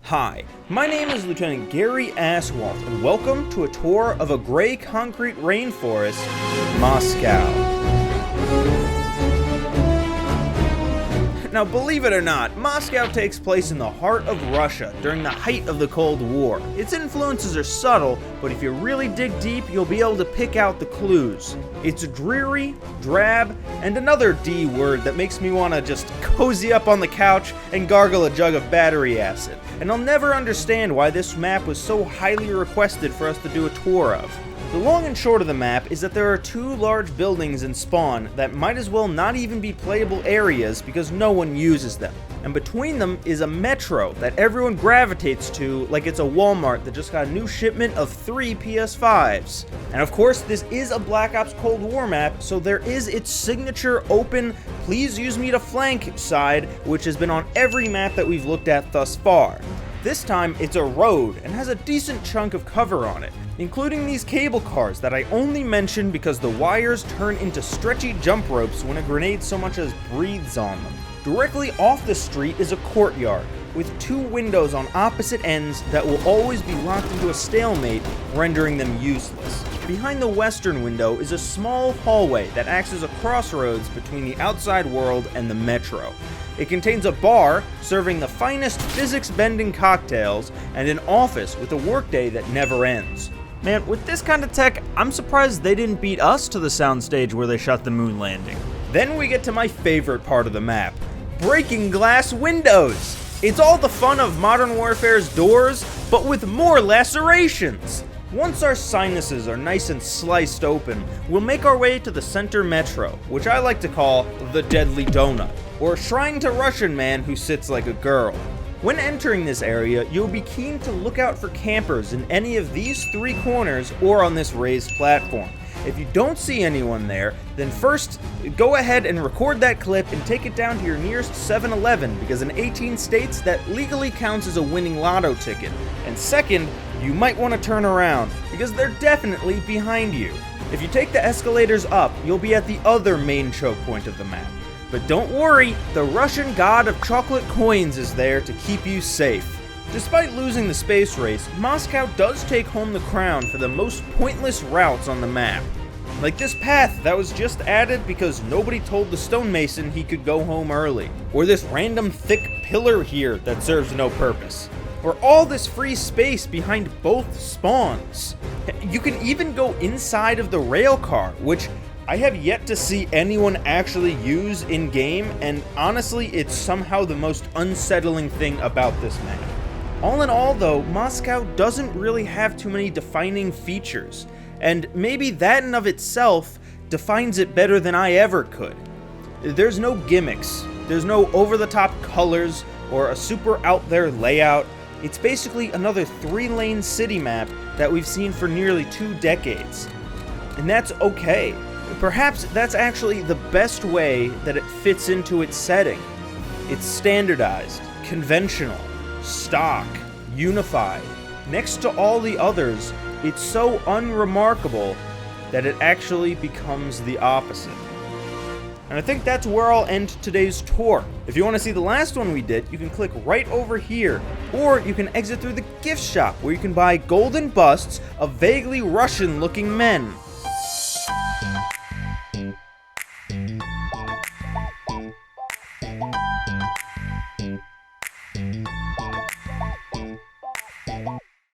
Hi, my name is Lieutenant Gary Aswalt, and welcome to a tour of a gray concrete rainforest, Moscow. Now, believe it or not, Moscow takes place in the heart of Russia during the height of the Cold War. Its influences are subtle, but if you really dig deep, you'll be able to pick out the clues. It's dreary, drab, and another D word that makes me want to just cozy up on the couch and gargle a jug of battery acid. And I'll never understand why this map was so highly requested for us to do a tour of. The long and short of the map is that there are two large buildings in Spawn that might as well not even be playable areas because no one uses them. And between them is a metro that everyone gravitates to like it's a Walmart that just got a new shipment of 3 PS5s. And of course, this is a Black Ops Cold War map, so there is its signature open, please use me to flank side, which has been on every map that we've looked at thus far. This time, it's a road and has a decent chunk of cover on it, including these cable cars that I only mention because the wires turn into stretchy jump ropes when a grenade so much as breathes on them. Directly off the street is a courtyard, with 2 windows on opposite ends that will always be locked into a stalemate, rendering them useless. Behind the western window is a small hallway that acts as a crossroads between the outside world and the metro. It contains a bar serving the finest physics-bending cocktails and an office with a workday that never ends. Man, with this kind of tech, I'm surprised they didn't beat us to the soundstage where they shot the moon landing. Then we get to my favorite part of the map, breaking glass windows. It's all the fun of Modern Warfare's doors, but with more lacerations. Once our sinuses are nice and sliced open, we'll make our way to the center metro, which I like to call the Deadly Donut, or a shrine to Russian man who sits like a girl. When entering this area, you'll be keen to look out for campers in any of these 3 corners or on this raised platform. If you don't see anyone there, then first, go ahead and record that clip and take it down to your nearest 7-Eleven, because in 18 states that legally counts as a winning lotto ticket. And second, you might want to turn around, because they're definitely behind you. If you take the escalators up, you'll be at the other main choke point of the map. But don't worry, the Russian god of chocolate coins is there to keep you safe. Despite losing the space race, Moscow does take home the crown for the most pointless routes on the map. Like this path that was just added because nobody told the stonemason he could go home early. Or this random thick pillar here that serves no purpose. Or all this free space behind both spawns. You can even go inside of the rail car, which I have yet to see anyone actually use in-game, and honestly, it's somehow the most unsettling thing about this map. All in all though, Moscow doesn't really have too many defining features, and maybe that in of itself defines it better than I ever could. There's no gimmicks, there's no over-the-top colors, or a super out-there layout. It's basically another 3-lane city map that we've seen for nearly 2 decades. And that's okay. Perhaps that's actually the best way that it fits into its setting. It's standardized, conventional, stock, unified. Next to all the others, it's so unremarkable that it actually becomes the opposite. And I think that's where I'll end today's tour. If you want to see the last one we did, you can click right over here, or you can exit through the gift shop where you can buy golden busts of vaguely Russian-looking men.